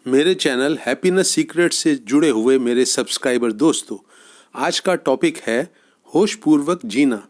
मेरे channel happiness secret से जुड़े हुए मेरे सब्सक्राइबर दोस्तों, आज का टॉपिक है होशपूर्वक जीना।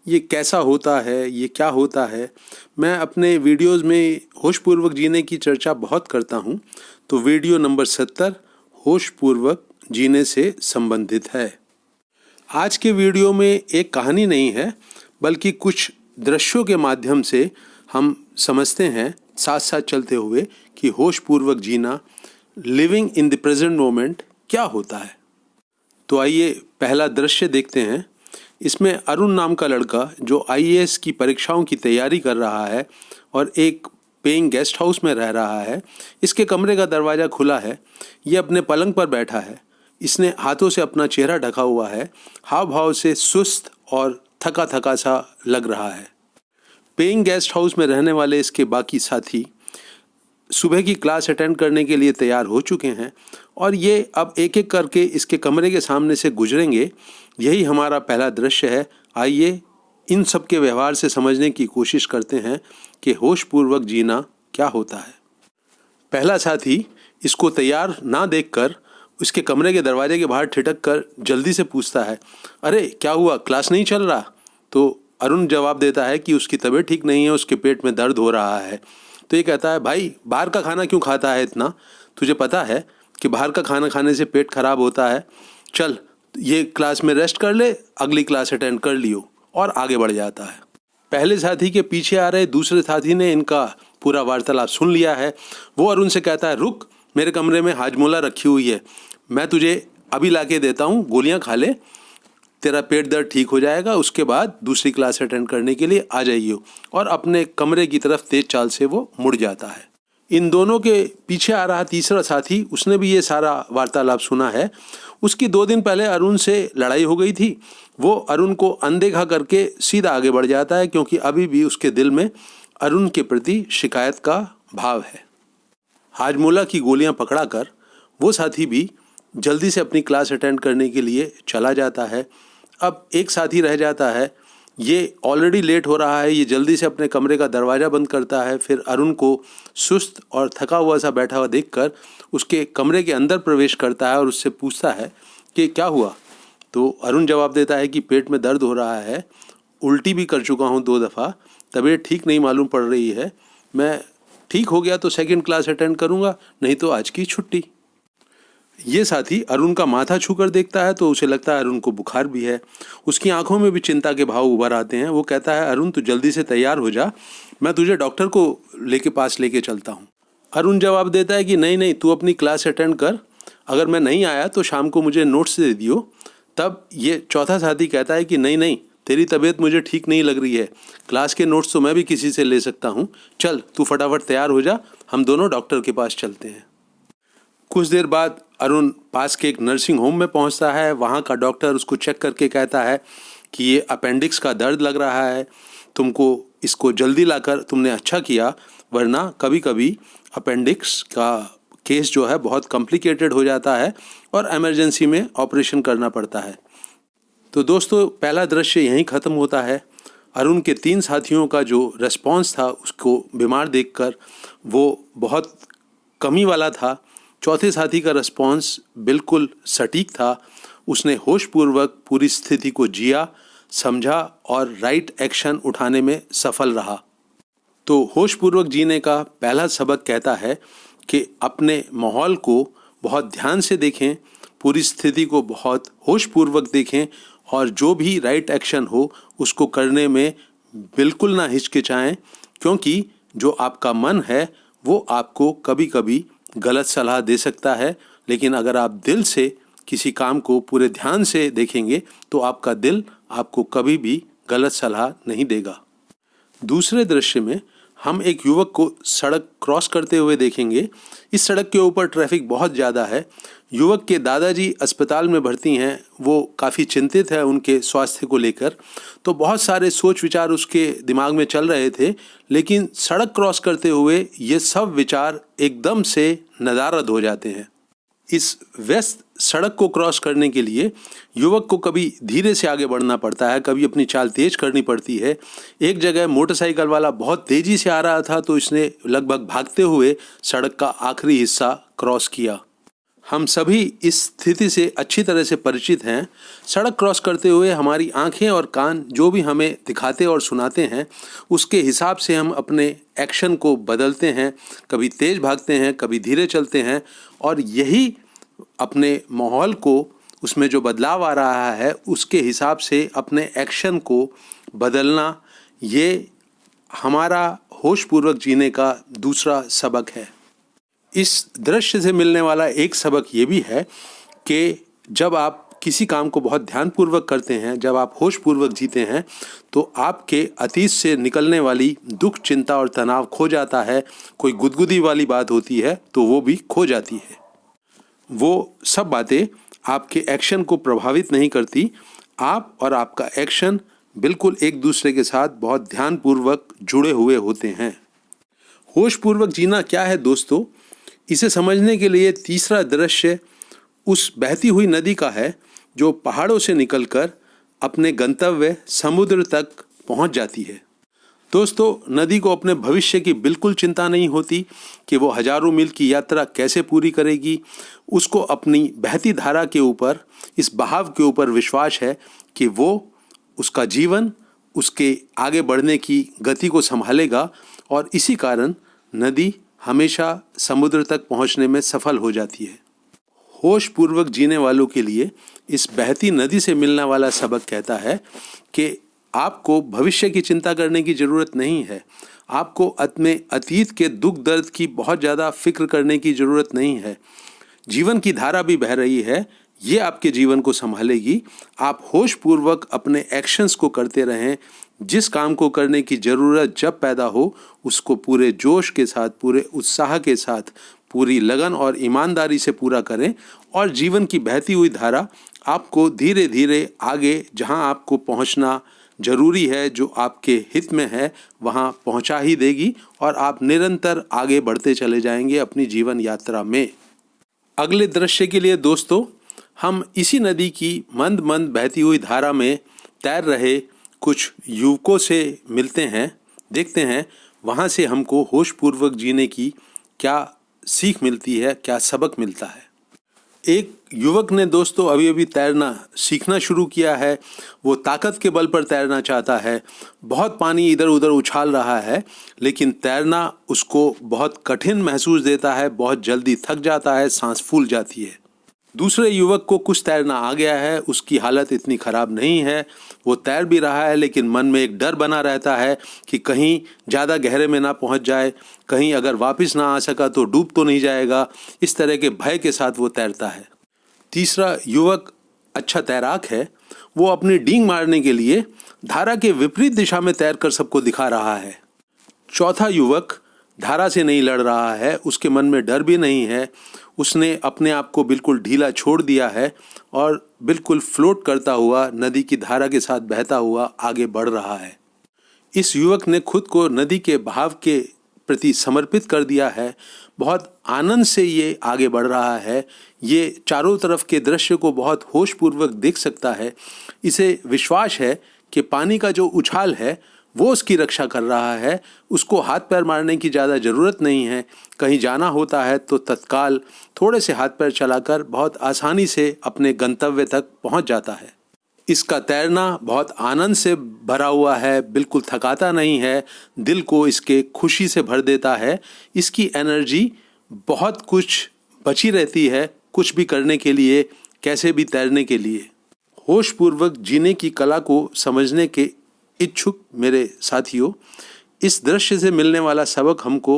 ये कैसा होता है, ये क्या होता है। मैं अपने वीडियोस में होशपूर्वक जीने की चर्चा बहुत करता हूँ, तो वीडियो नंबर 70 होशपूर्वक जीने से संबंधित है। आज के वीडियो में एक कहानी नहीं है, बल्कि कुछ दृश्यों के माध्यम से हम समझते हैं साथ साथ चलते हुए कि होशपूर्वक जीना, living in the present moment क्या होता है। तो आइए पहला दृश्य देखते हैं। इसमें अरुण नाम का लड़का जो आईएएस की परीक्षाओं की तैयारी कर रहा है और एक पेइंग गेस्ट हाउस में रह रहा है। इसके कमरे का दरवाज़ा खुला है। ये अपने पलंग पर बैठा है। इसने हाथों से अपना चेहरा ढका हुआ है। हाव भाव से सुस्त और थका थका सा लग रहा है। पेइंग गेस्ट हाउस में रहने वाले इसके बाकी साथी सुबह की क्लास अटेंड करने के लिए तैयार हो चुके हैं और ये अब एक एक करके इसके कमरे के सामने से गुजरेंगे। यही हमारा पहला दृश्य है। आइए इन सब के व्यवहार से समझने की कोशिश करते हैं कि होशपूर्वक जीना क्या होता है। पहला साथी इसको तैयार ना देखकर उसके कमरे के दरवाजे के बाहर ठिठक कर जल्दी से पूछता है, अरे क्या हुआ, क्लास नहीं चल रहा? तो अरुण जवाब देता है कि उसकी तबीयत ठीक नहीं है, उसके पेट में दर्द हो रहा है। तो ये कहता है, भाई बाहर का खाना क्यों खाता है इतना? तुझे पता है कि बाहर का खाना खाने से पेट खराब होता है। चल ये क्लास में रेस्ट कर ले, अगली क्लास अटेंड कर लियो, और आगे बढ़ जाता है। पहले साथी के पीछे आ रहे दूसरे साथी ने इनका पूरा वार्तालाप सुन लिया है। वो अरुण से कहता है, रुक, मेरे कमरे में हाजमोला रखी हुई है, मैं तुझे अभी ला के देता हूँ, गोलियाँ खा ले, तेरा पेट दर्द ठीक हो जाएगा, उसके बाद दूसरी क्लास अटेंड करने के लिए आ जाइए। और अपने कमरे की तरफ तेज चाल से वो मुड़ जाता है। इन दोनों के पीछे आ रहा तीसरा साथी, उसने भी ये सारा वार्तालाप सुना है। उसकी 2 दिन पहले अरुण से लड़ाई हो गई थी। वो अरुण को अनदेखा करके सीधा आगे बढ़ जाता है, क्योंकि अभी भी उसके दिल में अरुण के प्रति शिकायत का भाव है। हाजमोला की गोलियां पकड़ाकर वो साथी भी जल्दी से अपनी क्लास अटेंड करने के लिए चला जाता है। अब एक साथी रह जाता है। ये ऑलरेडी लेट हो रहा है। ये जल्दी से अपने कमरे का दरवाज़ा बंद करता है। फिर अरुण को सुस्त और थका हुआ सा बैठा हुआ देखकर उसके कमरे के अंदर प्रवेश करता है और उससे पूछता है कि क्या हुआ? तो अरुण जवाब देता है कि पेट में दर्द हो रहा है, उल्टी भी कर चुका हूँ 2 दफ़ा, तबीयत ठीक नहीं मालूम पड़ रही है, मैं ठीक हो गया तो सेकंड क्लास अटेंड करूँगा, नहीं तो आज की छुट्टी। ये साथी अरुण का माथा छूकर देखता है तो उसे लगता है अरुण को बुखार भी है। उसकी आंखों में भी चिंता के भाव उभर आते हैं। वो कहता है, अरुण तू जल्दी से तैयार हो जा, मैं तुझे डॉक्टर को पास लेके चलता हूँ। अरुण जवाब देता है कि नहीं नहीं, तू अपनी क्लास अटेंड कर, अगर मैं नहीं आया तो शाम को मुझे नोट्स दे दियो। तब ये चौथा साथी कहता है कि नहीं नहीं, तेरी तबीयत मुझे ठीक नहीं लग रही है, क्लास के नोट्स तो मैं भी किसी से ले सकता हूँ, चल तू फटाफट तैयार हो जा, हम दोनों डॉक्टर के पास चलते हैं। कुछ देर बाद अरुण पास के एक नर्सिंग होम में पहुंचता है। वहां का डॉक्टर उसको चेक करके कहता है कि ये अपेंडिक्स का दर्द लग रहा है, तुमको इसको जल्दी लाकर तुमने अच्छा किया, वरना कभी कभी अपेंडिक्स का केस जो है बहुत कॉम्प्लिकेटेड हो जाता है और इमरजेंसी में ऑपरेशन करना पड़ता है। तो दोस्तों, पहला दृश्य यहीं ख़त्म होता है। अरुण के 3 साथियों का जो रिस्पॉन्स था उसको बीमार देखकर वो बहुत कमी वाला था। चौथे साथी का रिस्पॉन्स बिल्कुल सटीक था। उसने होशपूर्वक पूरी स्थिति को जिया, समझा और राइट एक्शन उठाने में सफल रहा। तो होशपूर्वक जीने का पहला सबक कहता है कि अपने माहौल को बहुत ध्यान से देखें, पूरी स्थिति को बहुत होशपूर्वक देखें और जो भी राइट एक्शन हो उसको करने में बिल्कुल ना हिचकिचाएं, क्योंकि जो आपका मन है वो आपको कभी कभी गलत सलाह दे सकता है, लेकिन अगर आप दिल से किसी काम को पूरे ध्यान से देखेंगे तो आपका दिल आपको कभी भी गलत सलाह नहीं देगा। दूसरे दृश्य में हम एक युवक को सड़क क्रॉस करते हुए देखेंगे। इस सड़क के ऊपर ट्रैफिक बहुत ज़्यादा है। युवक के दादाजी अस्पताल में भर्ती हैं। वो काफ़ी चिंतित है उनके स्वास्थ्य को लेकर। तो बहुत सारे सोच विचार उसके दिमाग में चल रहे थे, लेकिन सड़क क्रॉस करते हुए ये सब विचार एकदम से नदारद हो जाते हैं। इस व्यस्त सड़क को क्रॉस करने के लिए युवक को कभी धीरे से आगे बढ़ना पड़ता है, कभी अपनी चाल तेज करनी पड़ती है। एक जगह मोटरसाइकिल वाला बहुत तेजी से आ रहा था तो इसने लगभग भागते हुए सड़क का आखिरी हिस्सा क्रॉस किया। हम सभी इस स्थिति से अच्छी तरह से परिचित हैं। सड़क क्रॉस करते हुए हमारी आंखें और कान जो भी हमें दिखाते और सुनाते हैं उसके हिसाब से हम अपने एक्शन को बदलते हैं, कभी तेज भागते हैं, कभी धीरे चलते हैं, और यही अपने माहौल को, उसमें जो बदलाव आ रहा है उसके हिसाब से अपने एक्शन को बदलना, ये हमारा होशपूर्वक जीने का दूसरा सबक है। इस दृश्य से मिलने वाला एक सबक ये भी है कि जब आप किसी काम को बहुत ध्यानपूर्वक करते हैं, जब आप होशपूर्वक जीते हैं, तो आपके अतीत से निकलने वाली दुख, चिंता और तनाव खो जाता है। कोई गुदगुदी वाली बात होती है तो वो भी खो जाती है। वो सब बातें आपके एक्शन को प्रभावित नहीं करती। आप और आपका एक्शन बिल्कुल एक दूसरे के साथ बहुत ध्यानपूर्वक जुड़े हुए होते हैं। होशपूर्वक जीना क्या है दोस्तों? इसे समझने के लिए तीसरा दृश्य उस बहती हुई नदी का है जो पहाड़ों से निकलकर अपने गंतव्य समुद्र तक पहुंच जाती है। दोस्तों, नदी को अपने भविष्य की बिल्कुल चिंता नहीं होती कि वो हजारों मील की यात्रा कैसे पूरी करेगी। उसको अपनी बहती धारा के ऊपर, इस बहाव के ऊपर विश्वास है कि वो उसका जीवन उसके आगे बढ़ने की गति को संभालेगा, और इसी कारण नदी हमेशा समुद्र तक पहुंचने में सफल हो जाती है। होशपूर्वक जीने वालों के लिए इस बहती नदी से मिलने वाला सबक कहता है कि आपको भविष्य की चिंता करने की ज़रूरत नहीं है। आपको अपने अतीत के दुख दर्द की बहुत ज़्यादा फिक्र करने की ज़रूरत नहीं है। जीवन की धारा भी बह रही है, ये आपके जीवन को संभालेगी। आप होशपूर्वक अपने एक्शंस को करते रहें। जिस काम को करने की ज़रूरत जब पैदा हो उसको पूरे जोश के साथ, पूरे उत्साह के साथ, पूरी लगन और ईमानदारी से पूरा करें, और जीवन की बहती हुई धारा आपको धीरे धीरे आगे जहां आपको पहुंचना जरूरी है, जो आपके हित में है, वहां पहुंचा ही देगी, और आप निरंतर आगे बढ़ते चले जाएंगे अपनी जीवन यात्रा में। अगले दृश्य के लिए दोस्तों, हम इसी नदी की मंद मंद बहती हुई धारा में तैर रहे कुछ युवकों से मिलते हैं। देखते हैं वहाँ से हमको होशपूर्वक जीने की क्या सीख मिलती है, क्या सबक मिलता है। एक युवक ने दोस्तों अभी अभी तैरना सीखना शुरू किया है। वो ताकत के बल पर तैरना चाहता है। बहुत पानी इधर उधर उछाल रहा है, लेकिन तैरना उसको बहुत कठिन महसूस देता है। बहुत जल्दी थक जाता है, सांस फूल जाती है। दूसरे युवक को कुछ तैरना आ गया है, उसकी हालत इतनी ख़राब नहीं है, वो तैर भी रहा है, लेकिन मन में एक डर बना रहता है कि कहीं ज़्यादा गहरे में ना पहुंच जाए, कहीं अगर वापस ना आ सका तो डूब तो नहीं जाएगा। इस तरह के भय के साथ वो तैरता है। तीसरा युवक अच्छा तैराक है। वो अपनी डींग मारने के लिए धारा के विपरीत दिशा में तैरकर सबको दिखा रहा है। चौथा युवक धारा से नहीं लड़ रहा है, उसके मन में डर भी नहीं है। उसने अपने आप को बिल्कुल ढीला छोड़ दिया है और बिल्कुल फ्लोट करता हुआ नदी की धारा के साथ बहता हुआ आगे बढ़ रहा है। इस युवक ने खुद को नदी के बहाव के प्रति समर्पित कर दिया है। बहुत आनंद से ये आगे बढ़ रहा है। ये चारों तरफ के दृश्य को बहुत होशपूर्वक देख सकता है। इसे विश्वास है कि पानी का जो उछाल है वो उसकी रक्षा कर रहा है। उसको हाथ पैर मारने की ज़्यादा ज़रूरत नहीं है। कहीं जाना होता है तो तत्काल थोड़े से हाथ पैर चलाकर बहुत आसानी से अपने गंतव्य तक पहुंच जाता है। इसका तैरना बहुत आनंद से भरा हुआ है, बिल्कुल थकाता नहीं है, दिल को इसके खुशी से भर देता है। इसकी एनर्जी बहुत कुछ बची रहती है, कुछ भी करने के लिए, कैसे भी तैरने के लिए। होशपूर्वक जीने की कला को समझने के इच्छुक मेरे साथियों, इस दृश्य से मिलने वाला सबक हमको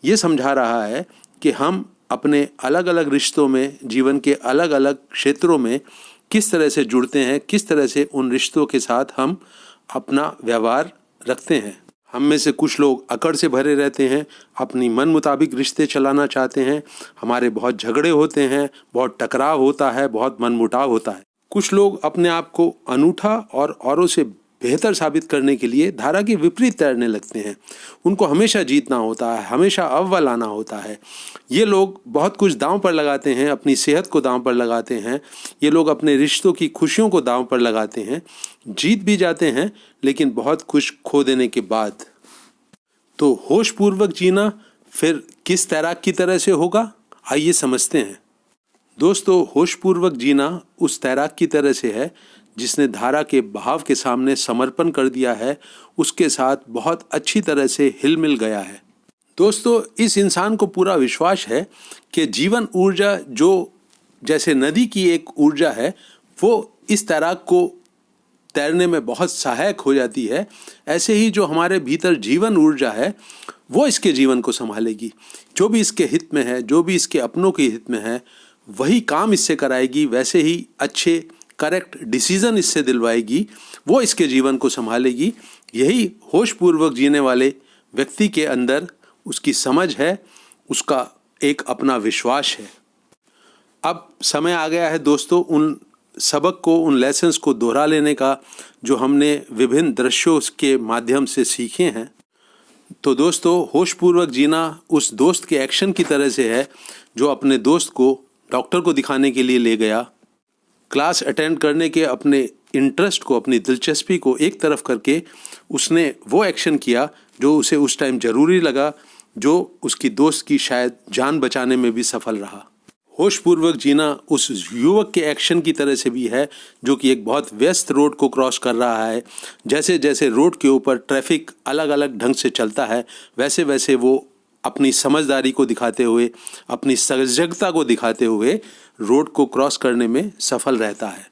ये समझा रहा है कि हम अपने अलग अलग रिश्तों में, जीवन के अलग अलग क्षेत्रों में किस तरह से जुड़ते हैं, किस तरह से उन रिश्तों के साथ हम अपना व्यवहार रखते हैं। हम में से कुछ लोग अकड़ से भरे रहते हैं, अपनी मन मुताबिक रिश्ते चलाना चाहते हैं। हमारे बहुत झगड़े होते हैं, बहुत टकराव होता है, बहुत मनमुटाव होता है। कुछ लोग अपने आप को अनूठा और औरों से बेहतर साबित करने के लिए धारा के विपरीत तैरने लगते हैं। उनको हमेशा जीतना होता है, हमेशा अव्वल आना होता है। ये लोग बहुत कुछ दांव पर लगाते हैं, अपनी सेहत को दांव पर लगाते हैं, ये लोग अपने रिश्तों की खुशियों को दांव पर लगाते हैं, जीत भी जाते हैं लेकिन बहुत कुछ खो देने के बाद। तो होशपूर्वक जीना फिर किस तैराक की तरह से होगा, आइए समझते हैं। दोस्तों, होशपूर्वक जीना उस तैराक की तरह से है जिसने धारा के बहाव के सामने समर्पण कर दिया है, उसके साथ बहुत अच्छी तरह से हिल मिल गया है। दोस्तों, इस इंसान को पूरा विश्वास है कि जीवन ऊर्जा जो जैसे नदी की एक ऊर्जा है, वो इस तैराक को तैरने में बहुत सहायक हो जाती है। ऐसे ही जो हमारे भीतर जीवन ऊर्जा है वो इसके जीवन को संभालेगी। जो भी इसके हित में है, जो भी इसके अपनों के हित में है, वही काम इससे कराएगी, वैसे ही अच्छे करेक्ट डिसीजन इससे दिलवाएगी, वो इसके जीवन को संभालेगी। यही होशपूर्वक जीने वाले व्यक्ति के अंदर उसकी समझ है, उसका एक अपना विश्वास है। अब समय आ गया है दोस्तों उन सबक को, उन लेसन्स को दोहरा लेने का जो हमने विभिन्न दृश्यों के माध्यम से सीखे हैं। तो दोस्तों, होशपूर्वक जीना उस दोस्त के एक्शन की तरह से है जो अपने दोस्त को डॉक्टर को दिखाने के लिए ले गया। क्लास अटेंड करने के अपने इंटरेस्ट को, अपनी दिलचस्पी को एक तरफ करके उसने वो एक्शन किया जो उसे उस टाइम ज़रूरी लगा, जो उसकी दोस्त की शायद जान बचाने में भी सफल रहा। होशपूर्वक जीना उस युवक के एक्शन की तरह से भी है जो कि एक बहुत व्यस्त रोड को क्रॉस कर रहा है। जैसे जैसे रोड के ऊपर ट्रैफिक अलग अलग ढंग से चलता है, वैसे वैसे वो अपनी समझदारी को दिखाते हुए, अपनी सजगता को दिखाते हुए रोड को क्रॉस करने में सफल रहता है।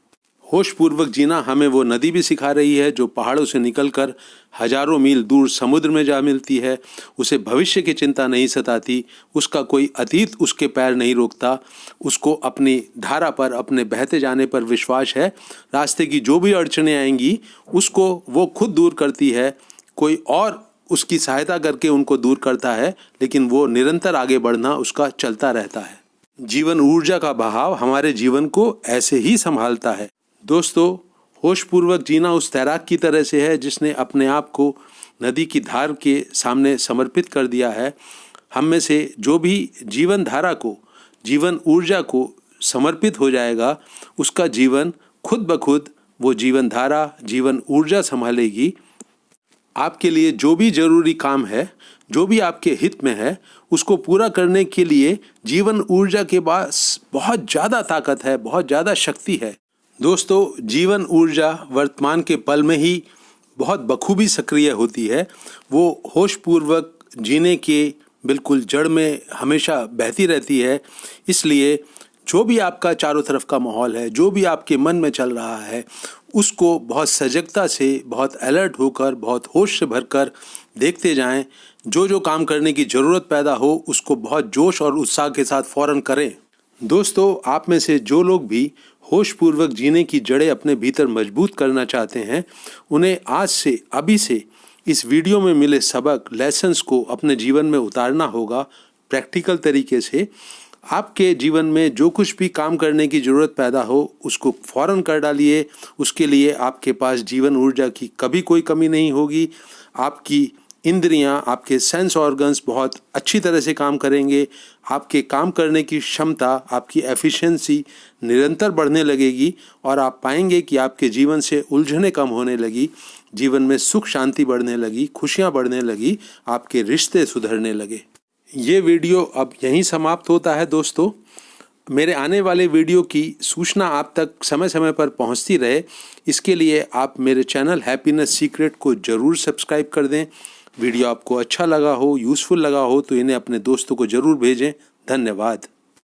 होशपूर्वक जीना हमें वो नदी भी सिखा रही है जो पहाड़ों से निकलकर हजारों मील दूर समुद्र में जा मिलती है। उसे भविष्य की चिंता नहीं सताती, उसका कोई अतीत उसके पैर नहीं रोकता, उसको अपनी धारा पर, अपने बहते जाने पर विश्वास है। रास्ते की जो भी अड़चनें आएंगी उसको वो खुद दूर करती है, कोई और उसकी सहायता करके उनको दूर करता है, लेकिन वो निरंतर आगे बढ़ना उसका चलता रहता है। जीवन ऊर्जा का बहाव हमारे जीवन को ऐसे ही संभालता है। दोस्तों, होशपूर्वक जीना उस तैराक की तरह से है जिसने अपने आप को नदी की धार के सामने समर्पित कर दिया है। हम में से जो भी जीवन धारा को, जीवन ऊर्जा को समर्पित हो जाएगा, उसका जीवन खुद ब खुद वो जीवन धारा, जीवन ऊर्जा संभालेगी। आपके लिए जो भी जरूरी काम है, जो भी आपके हित में है, उसको पूरा करने के लिए जीवन ऊर्जा के पास बहुत ज़्यादा ताकत है, बहुत ज़्यादा शक्ति है। दोस्तों, जीवन ऊर्जा वर्तमान के पल में ही बहुत बखूबी सक्रिय होती है। वो होशपूर्वक जीने के बिल्कुल जड़ में हमेशा बहती रहती है। इसलिए जो भी आपका चारों तरफ का माहौल है, जो भी आपके मन में चल रहा है, उसको बहुत सजगता से, बहुत अलर्ट होकर, बहुत होश से भरकर देखते जाएं। जो जो काम करने की ज़रूरत पैदा हो उसको बहुत जोश और उत्साह के साथ फ़ौरन करें। दोस्तों, आप में से जो लोग भी होशपूर्वक जीने की जड़ें अपने भीतर मजबूत करना चाहते हैं, उन्हें आज से, अभी से इस वीडियो में मिले सबक, लेसन्स को अपने जीवन में उतारना होगा प्रैक्टिकल तरीके से। आपके जीवन में जो कुछ भी काम करने की ज़रूरत पैदा हो उसको फ़ौरन कर डालिए। उसके लिए आपके पास जीवन ऊर्जा की कभी कोई कमी नहीं होगी। आपकी इंद्रियां, आपके सेंस ऑर्गन्स बहुत अच्छी तरह से काम करेंगे। आपके काम करने की क्षमता, आपकी एफिशिएंसी निरंतर बढ़ने लगेगी और आप पाएंगे कि आपके जीवन से उलझनें कम होने लगी, जीवन में सुख शांति बढ़ने लगी, खुशियां बढ़ने लगी, आपके रिश्ते सुधरने लगे। ये वीडियो अब यहीं समाप्त होता है। दोस्तों, मेरे आने वाले वीडियो की सूचना आप तक समय समय पर पहुंचती रहे, इसके लिए आप मेरे चैनल हैप्पीनेस सीक्रेट को ज़रूर सब्सक्राइब कर दें। वीडियो आपको अच्छा लगा हो, यूज़फुल लगा हो तो इन्हें अपने दोस्तों को ज़रूर भेजें। धन्यवाद।